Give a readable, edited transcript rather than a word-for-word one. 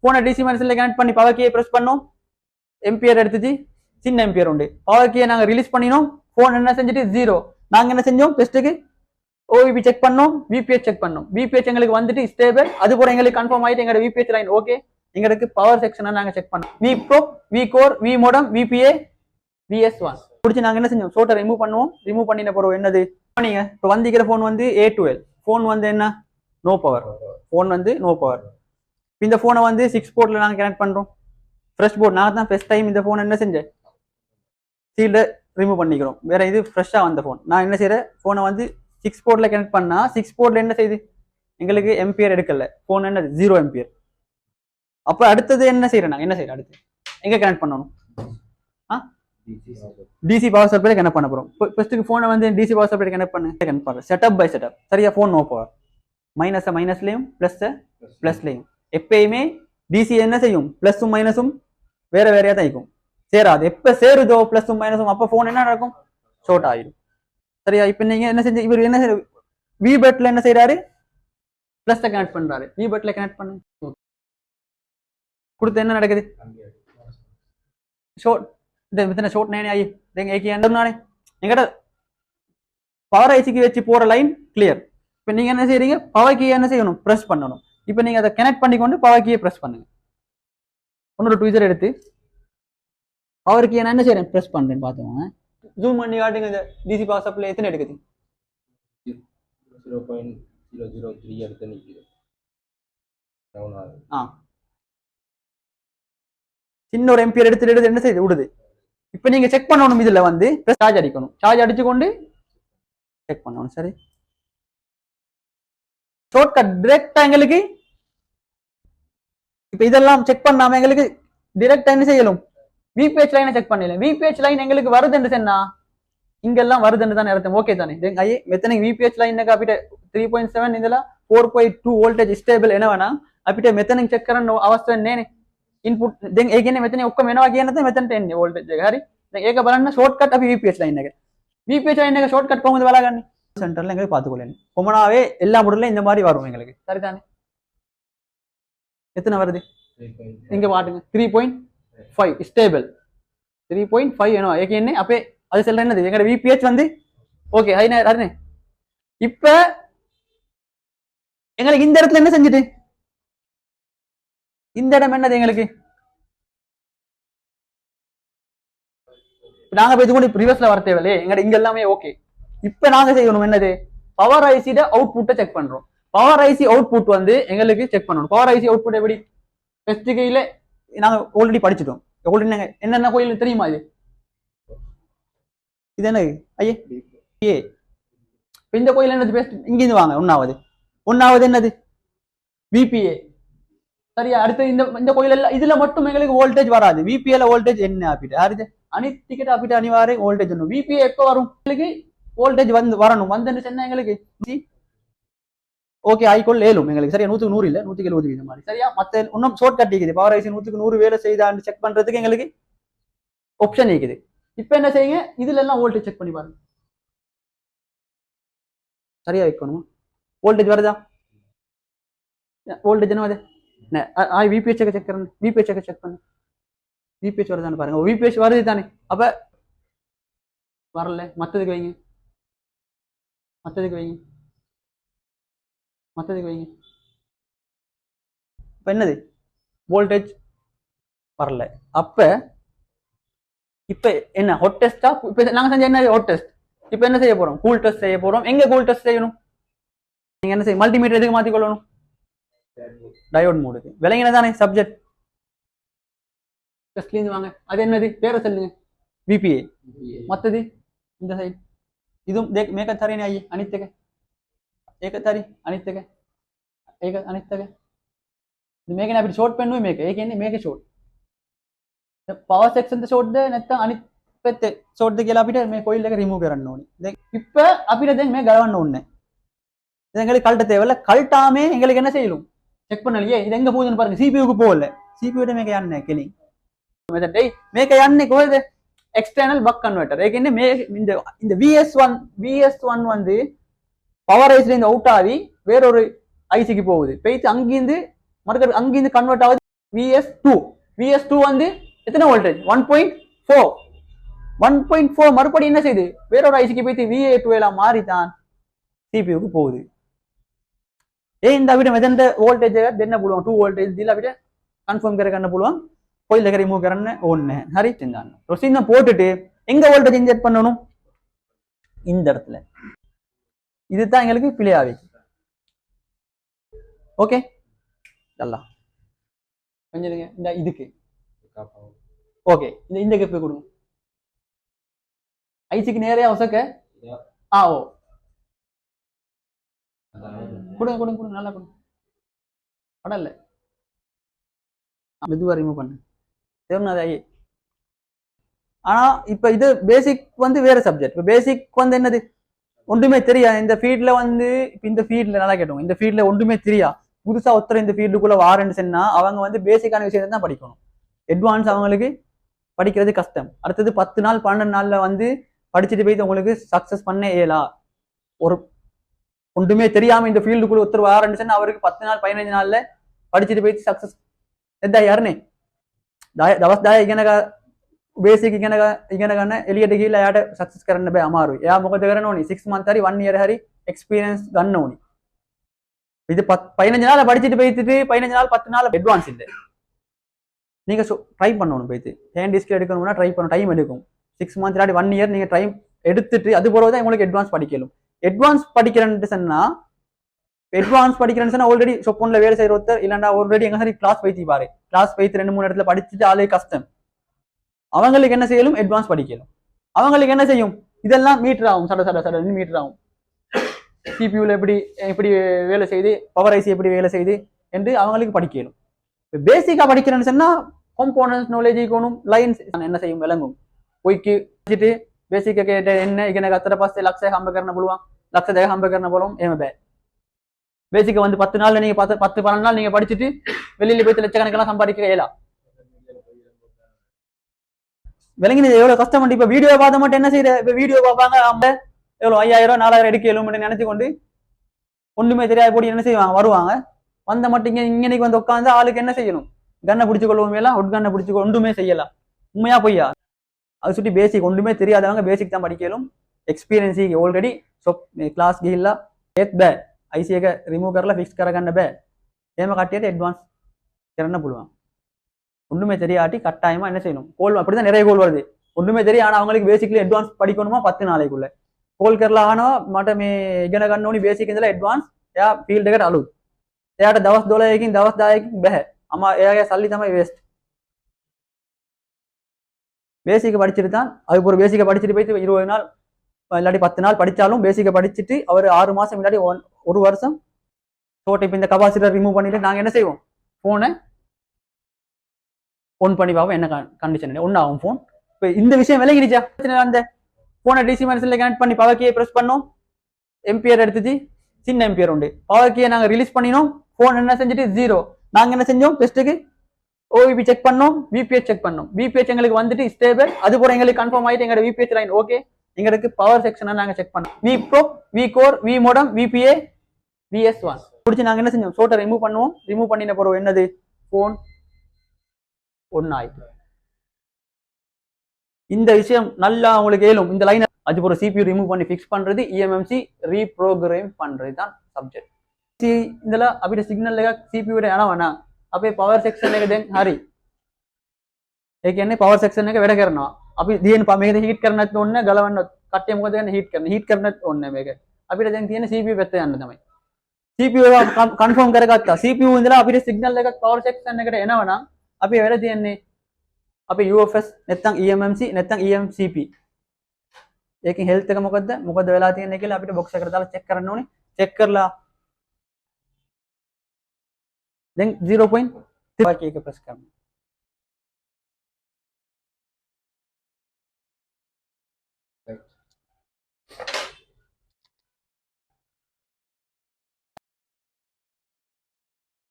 போனை DC மைனஸ்ல connect பண்ணி power கீயை பிரஸ் பண்ணோம், எம்பியர் எடுத்துச்சு, சின்ன எம்பியர் உண்டு. பவர் கீயை நாங்க ரிலீஸ் பண்ணினோம், போன் என்ன செஞ்சுட்டு 0. நாங்க என்ன செஞ்சோம், டெஸ்ட்டுக்கு ஓவிபி செக் பண்ணோம், விபிஎச் செக் பண்ணோம். விபிஎச் எங்களுக்கு வந்துட்டு ஸ்டேபிள். அது போல எங்களுக்கு கன்ஃபார்ம் ஆயிட்டு எங்களோட விபிஎச் லைன் ஓகே. எங்களுக்கு பவர் செக்ஷனை நாங்க செக் பண்ணோம். V probe, V core, V modem, VBA, விஎஸ்1 முடிச்சு நாங்க என்ன செஞ்சோம், ஷோட்டை ரிமூவ் பண்ணுவோம். ரிமூவ் பண்ணின பிறகு என்னது நீங்க இப்போ வந்திக்கிற போன் வந்து A12 போன் வந்து என்ன, நோ பவர் போன் வந்து நோ பவர். இந்த போனை வந்து 6 போர்ட்ல நாங்க கனெக்ட் பண்றோம். ஃப்ரெஷ் போர்ட் நான் தான் ஃபர்ஸ்ட் டைம் இந்த போன் என்ன செஞ்சேன், சீல்ட ரிமூவ் பண்ணிக்கிறோம். வேற இது ஃப்ரெஷ்ஷா வந்த போன். நான் என்ன செய்யறேன், போனை வந்து 6 போர்ட்ல கனெக்ட் பண்ணா 6 போர்ட்ல என்ன செய்யுது, எங்களுக்கு எம்பியர் எடுக்கல, போன் என்ன 0 எம்பியர். அப்ப அடுத்தது என்ன செய்யறேன், நாங்க என்ன செய்யறோம், அடுத்து எங்க கனெக்ட் பண்ணணும், டிசி பவர் சப்ளை கனெக்ட் பண்ண போறோம். ஃபர்ஸ்ட்டுக்கு போனை வந்து டிசி பவர் சப்ளை கனெக்ட் பண்ண செட்டப் பை செட்டப். சரியா, போன் நோ பவர். மைனஸை மைனஸ்லையும் பிளஸ்ஸை பிளஸ்லையும். எப்பயுமே டிசி என்ன செய்யும், பிளஸும் மைனஸும் வேற வேறையா தான் இருக்கும், சேராது. எப்ப சேருதோ பிளஸும் மைனஸும், அப்ப போன் என்ன நடக்கும், ஷார்ட் ஆயிடும். சரியா, இப்ப நீங்க என்ன செஞ்சு, இவர் என்ன வி பட்ல என்ன செய்யறாரு, பிளஸ் கனெக்ட் பண்றாரு. வி பட்ல கனெக்ட் பண்ணு கொடுத்து என்ன நடக்குது, ஷார்ட் ஷார்ட் நேனே ஆகி எங்கட பவர் ஐசிக்கு வச்சு போற லைன் கிளியர். இப்ப நீங்க என்ன செய்யறீங்க, பவர் கீ என்ன செய்யணும், பிரஸ் பண்ணணும். இப்ப நீங்க அதை கனெக்ட் பண்ணிக்கொண்டு பவர் கீயை பிரஸ் பண்ணுங்க. ஒன்னொரு ட்வீசர் எடுத்து பவர் கீயை நான் என்ன செய்யறேன், பிரஸ் பண்றேன். பாத்துக்கோங்க, ஜூம் பண்ணி காட்டுங்க. இந்த டிசி பவர் சப்ளை எத்தனை எடுக்குது, 0.003 எடுத்து நிக்குது. சின்ன ஒரு எம்பியர் எடுத்து என்ன செய்யுது, விடுது. இப்ப நீங்க செக் பண்ணணும், இதுல வந்து சார்ஜ் அடிக்கணும். சார்ஜ் அடிச்சு கொண்டு செக் பண்ணணும். சரி, ஷார்ட்கட் டைரக்டா எங்களுக்கு இப்ப இதெல்லாம் செக் பண்ணாம எங்களுக்கு டைரக்டா என்ன செய்யணும், விபிஎச் லைனை செக் பண்ணல. விபிஎச் லைன் எங்களுக்கு வருதுன்னு சொன்னா இங்கெல்லாம் வருதுன்னு தானே அர்த்தம். ஓகே தானே, ஐயே மெத்தனை விபிஎச் லைன் අපිට 3.7 ඉඳලා 4.2 වෝල්ටේජ් ස්ටේබල් එනවා. අපිට මෙතනින් චෙක් කරන්න අවශ්‍ය නැහැ. ඉන්පුට් දැන් ඒ කියන්නේ මෙතන ඔක්කොම එනවා කියන දේ මෙතනට එන්නේ වෝල්ටේජ් එක. හරි, දැන් ඒක බලන්න ෂෝට්කට් අපි VPH லைன் එක. VPH லைன் එක ஷார்ட்கட் කොහොමද බලාගන්නේ? சென்டர்ல எங்களுக்கு பார்த்துக்கொள்ளணும். கொமனாவே எல்லா மாடல்ல இந்த மாதிரி வரும் எங்களுக்கு. சரிதானே, எத்தனை வருது இங்க பாருங்க, 3.5 ஸ்டேபிள். 3.5 එනවා. ඒ කියන්නේ අපේ அது செல்ற என்னது, எங்கட VPH வந்து ஓகே ஹைனே ஹரினே. இப்ப எங்களுக்கு இந்த இடத்துல என்ன செஞ்சுட்டு, இந்த இடம் என்னது எங்களுக்கு, நாங்க போய் இது கூட ரிவர்ஸ்ல வர தேவையில்லையே, எங்க இங்க எல்லாமே ஓகே. இப்ப நாங்க செய்யணும் என்னது, பவர் ஐசியோட அவுட்புட்டை செக் பண்றோம். பவர் ஐசி அவுட்புட் வந்து எங்களுக்கு செக் பண்ணணும். பவர் ஐசி அவுட்புட் எப்படி, ஃபர்ஸ்ட் கையில நாங்க ஆல்ரெடி படிச்சிட்டோம். ஆல்ரெடி நாங்க என்னென்ன கோயில் தெரியுமா, இது என்ன ஐயே ஏ. இந்த கோயில் என்னது, பெஸ்ட் இங்கிருந்து வாங்க. ஒன்னாவது என்னது விபிஏ. சரியா, அடுத்து இந்த கோயில் எல்லாம் இதுல மட்டும் எங்களுக்கு வோல்டேஜ் வராது. விபிஏல வோல்டேஜ் என்ன அப்படிட்டு யாரு அனித்திக்கிட்ட அப்படிட்டு அனிவாரம் வோல்டேஜ் ஒன்று. விபிஏ எப்போ வரும், எங்களுக்கு வோல்டேஜ் வந்து வரணும். வந்து சொன்னா எங்களுக்கு ஓகே ஆயிக்கொள்ள ஏழும் எங்களுக்கு. சரியா, 100க்கு 100 இல்ல 170 இந்த மாதிரி. சரியா, மத்த இன்னும் ஷார்ட் கட் இருக்குது. பவர் ஐசி 100க்கு 100 வேலை செய்தான்னு செக் பண்றதுக்கு எங்களுக்கு ஆப்ஷன் இருக்குது. இப்ப என்ன செய்யுங்க, இதுல எல்லாம் வோல்டேஜ் செக் பண்ணி பாருங்க. சரியா வைக்கணும், வோல்டேஜ் வருதா, வோல்டேஜ் என்ன வருது, VPH செக் பண்ணு, VPH செக் பண்ணு, VPH வருதான்னு பாருங்க. VPH வருது தானே, அப்ப வரல மத்ததுக்கு வைங்க, மத்ததுக்கு வைங்க. இப்ப என்னது, வோல்டேஜ் வரல. அப்ப இப்ப என்ன ஹாட் டெஸ்டா, இப்ப நாங்க செஞ்ச என்ன ஹாட் டெஸ்ட். இப்ப என்ன செய்ய போறோம், கூல் டெஸ்ட் செய்ய போறோம். எங்க கூல் டெஸ்ட் செய்யணும், நீங்க என்ன செய்ய, மல்டிமீட்டர் எதுக்கு மாத்தி கொள்ளணும், டயோட் மோடுக்கு. விளங்கின தானே சப்ஜெக்ட், டெஸ்ட்ல இருந்து வாங்க. அது என்னது, பேரை சொல்லுங்க, VPA. மத்தது இந்த சைடு இதுவும் மேக தாரி ஆகி அனித்தக ஏகத்தாரி அனித்தக ஏக அனித்தக இது මේකනේ අපිට ෂෝට් පෙන්නුවේ මේක. ඒ කියන්නේ මේකේ ෂෝට්. පවර් සෙක්ෂන් ද ෂෝට්ද නැත්නම් අනිත් පැත්තේ ෂෝට්ද කියලා අපිට මේ කොයිල් එක රිමූව් කරන්න ඕනේ. දැන් இப்ப අපිට දැන් මේ ගලවන්න ඕනේ. දැන් எங்களுக்கு கழட்ட தேவையில்ல. கழட்டாமே எங்களுக்கு என்ன செய்யணும், செக் பண்ணலையே. இது எங்க போகுதுன்னு பாருங்க, CPU க்கு போகல. CPU ட මේක යන්නේ නැහැ කෙලින්. මෙතන මේක යන්නේ කොහෙද, எக்ஸ்டர்னல் பக் கன்வெர்ட்டர். ඒ කියන්නේ මේ இந்த VS1 வந்து பவர் ஐசில இருந்து அவுட் ஆகி வேற ஒரு ஐசிக்கு போகுது. போயிட்டு அங்கிருந்து மறுக்க அங்கிருந்து கன்வெர்ட் ஆகுது VS2 VS2 வந்து எத்தனை வோல்டேஜ் 1.4 1.4 மறுபடியும் என்ன செய்யுது வேற ஒரு ஐசிக்கு போயிட்டு VA2 எல்லாம் மாறித்தான் சிபியூக்கு போகுது இந்த விட எந்த வோல்டேஜ் என்ன போடுவோம் 2 வோல்டேஜ் இல்ல விட கன்ஃபார்ம் கரெக்ட் என்ன போடுவோம் கோயில் கரை மூவ் கரன்னு ஒன்று ஹரி செஞ்சாங்க ப்ரொசீஜர் போட்டுட்டு எங்க வோல்டேஜ் இன்ஜெக்ட் பண்ணணும் இந்த இடத்துல இதுதான் எங்களுக்கு பிழை ஆகிச்சு ஓகே எல்லாம் கொஞ்சம் இந்த இதுக்கு ஓகே இந்த கெப்பை கொடுங்க ஐசிக்கு நேரே அவசக்க ஓ கொடுங்க கொடுங்க கொடுங்க நல்லா கொடுங்க படம் இல்லை மெதுவாக ரிமூவ் பண்ணு தெரியும் ஆனா இப்ப இது பேசிக் வந்து வேற சப்ஜெக்ட் இப்போ பேசிக் வந்து என்னது ஒன்றுமே தெரியா இந்த ஃபீல்ட்ல வந்து இப்போ இந்த ஃபீல்ட்ல நல்லா கேட்டோம் இந்த ஃபீல்ட்ல ஒன்றுமே தெரியா புதுசா ஒருத்தர் இந்த ஃபீல்டுக்குள்ள வாரன்னு சொன்னா அவங்க வந்து பேசிக்கான விஷயத்தை தான் படிக்கணும் அட்வான்ஸ் அவங்களுக்கு படிக்கிறது கஷ்டம் அடுத்தது 10 நாள் 12 நாள்ல வந்து படிச்சுட்டு போய் உங்களுக்கு சக்சஸ் பண்ண இயலா ஒரு ஒன்றுமே தெரியாம இந்த ஃபீல்டுக்குள்ள ஒருத்தர் வாரன்னு சொன்னா அவருக்கு 10 நாள் 15 நாள்ல படிச்சுட்டு போய் சக்சஸ் එදා යරනේ දවස් 10 බේසික් ඉගෙන ගන්න එළියට ගිහිල්ලා එයාට සක්සස් කරන්න බෑ අමාරුයි. එයා මොකද කරන්න ඕනි 6 month හරි 1 year හරි எக்ஸ்பீரியன்ஸ் ගන්න ඕනි. இது 15 நாள் படிச்சுட்டு போயிட்டு 15 நாள் 10 நாள் அட்வான்ஸ் இல்லை. நீங்க ட்ரை பண்ணணும் போயிட்டு ஹேண்ட் டிஸ்க் எடுக்கணும்னா ட்ரை பண்ண டைம் எடுக்கும் 6 month இல்லாட்டி 1 year நீங்க டைம் எடுத்துட்டு அது போறத தான் உங்களுக்கு அட்வான்ஸ் படிக்கணும். அட்வான்ஸ் படிக்கிறேன்னு சொன்னா அட்வான்ஸ் படிக்கிறேன்னு சொன்னா ஆல்ரெடி சொப்பன்ல வேலை செய்யற ஒருத்தர் இல்லைன்னா ஆல்ரெடி எங்க சரி கிளாஸ் வைத்தி பாரு கிளாஸ் வைத்து 2-3 இடத்துல படிச்சுட்டு ஆளே கஷ்டம் அவங்களுக்கு என்ன செய்யலும் அட்வான்ஸ் படிக்கணும் அவங்களுக்கு என்ன செய்யும் இதெல்லாம் மீட்டர் ஆகும் சட மீட்டர் ஆகும் சிபியூல எப்படி வேலை செய்து பவர் ஐசி எப்படி வேலை செய்து என்று அவங்களுக்கு படிக்கணும் பேசிக்கா படிக்கிறேன்னு சொன்னா காம்போனன்ட்ஸ் நாலேஜ் இருக்கணும் லைன்ஸ் என்ன செய்யும் விளங்கும் போய்க்கு வச்சுட்டு பேசிக்கா கேட்ட என்ன இங்கே அத்தனை பாஸ்தே லட்ச ஹம்ப கரண போடுவான் லட்ச தேக ஹம்ப கரண போலும் ஏமே பேசிக்கா வந்து 10 நாள்ல நீங்க 10-12 நாள் நீங்க படிச்சுட்டு வெளியில போய் லட்சக்கணக்கெல்லாம் சம்பாதிக்க இயலா விளங்கினது எவ்வளவு கஷ்டம் இப்ப வீடியோ பார்த்த மட்டும் என்ன செய்யற இப்ப வீடியோ பார்ப்பாங்க அவங்க எவ்வளவு 5000-4000 எடுக்க இயலும் நினைச்சு கொண்டு ஒண்ணுமே தெரியாது போடி என்ன செய்வாங்க வருவாங்க வந்த மட்டும் இன்னைக்கு வந்து உட்காந்து ஆளுக்கு என்ன செய்யணும் கண்ணை பிடிச்சு கொள்வோம் எல்லாம் ஒட்கண்ணை பிடிச்சு ஒன்றுமே செய்யலாம் உண்மையா பொய்யா அது சுட்டி பேசிக் ஒன்றுமே தெரியாதவங்க பேசிக் தான் படிக்கலும் एक्सपीरियंस ही ऑलरेडी सो क्लास गिल्ला एक बे ஐசியை ரிமூவ் කරලා ஃபிக்ஸ் කරගන්න බෑ. එහෙම කට්ටියට ඇඩ්වාන්ස් කරන්න පුළුවන්. ஒண்ணுமே தெரியாட்டி கட்டாயமா என்ன செய்யணும் கோல் அப்படிதான் நிறைய கோல் வருது ஒண்ணுமே தெரியும் ஆனா அவங்களுக்கு பேசிக்கலி அட்வான்ஸ் படிக்கணுமா 10 நாளைக்குள்ள கோல் කරලා ආනවා මට මේ ඉගෙන ගන්න ඕනි බේසික් ඉඳලා ඇඩ්වාන්ස් එයා ෆීල්ඩ් එකට අලුත් එයාට දවස් 12කින් දවස් 10කින් බෑ අම එයාගේ සල්ලි තමයි வேஸ்ட் பேசிக் படிச்சிட்டு தான் அது ஒரு பேசிக்க படிச்சிட்டு போய் 20 நாள் இல்லாட்டி 10 நாள் படிச்சாலும் பேசிக்க படிச்சுட்டு அவர் 6 மாசம் இல்லாட்டி 1 வருஷம் சோட்டை இப்ப இந்த கபாசிட்டர் ரிமூவ் பண்ணிட்டு நாங்க என்ன செய்வோம் போனை ஒன் பண்ணி பார்ப்போம் என்ன கண்டிஷன் ஒன்னு ஆகும் போன் இப்ப இந்த விஷயம் விலகிடுச்சா அந்த போனை டிசி மைனஸ்ல கனெக்ட் பண்ணி பவர் கீயை பிரஸ் பண்ணோம் எம்பியர் எடுத்துச்சு சின்ன எம்பியர் உண்டு பவர் கீயை நாங்க ரிலீஸ் பண்ணினோம் போன் என்ன செஞ்சுட்டு 0 நாங்க என்ன செஞ்சோம் டெஸ்ட்டுக்கு ஓவிபி செக் பண்ணோம் விபிஎச் செக் பண்ணோம் விபிஎச் எங்களுக்கு வந்துட்டு ஸ்டேபிள் அது போல எங்களுக்கு கன்ஃபார்ம் ஆயிட்டு எங்களோட விபிஎச் லைன் ஓகே எங்களுக்கு பவர் செக்ஷனை நாங்க செக் பண்ணோம் V pro V core V modem VBA விஎஸ்1 முடிச்சு நாங்க என்ன செஞ்சோம் சோட்டை ரிமூவ் பண்ணுவோம் ரிமூவ் பண்ணின பிறகு என்னது போன் ஒன்னு ஆயிட்டு இந்த விஷயம் நல்லா உங்களுக்கு ஏலும் இந்த லைன் அது போற சிபியூ ரிமூவ் பண்ணி ஃபிக்ஸ் பண்றது இஎம்எம்சி ரீப்ரோகிராம் பண்றது தான் சப்ஜெக்ட் இதுல අපිට සිග්නල් එකක් CPU එකට යනවා අපේ පවර් සෙක්ෂන් එක දැන් හරි ඒ කියන්නේ පවර් සෙක්ෂන් එක වැඩ කරනවා අපි දින මේක හීට් කරන්නත් ඕනේ ගලවන්න කට්ටිය මොකද කරන්නේ හීට් කරන්නත් ඕනේ මේක අපිට දැන් තියෙන CPU පැත්ත යන්න තමයි CPU එක කන්ෆර්ම් කරගත්තා CPU ඉඳලා අපිට සිග්නල් එකක් පවර් සෙක්ෂන් එකට එනවා නම් අපි වැඩ තියන්නේ අපි UFS නැත්නම් EMMC නැත්නම් EMCP ඒකෙන් හෙල්ත් එක මොකද වෙලා තියෙන්නේ කියලා අපිට බොක්ස් එකට දාලා චෙක් කරන්න ඕනේ චෙක් කරලා then 0.3 press करना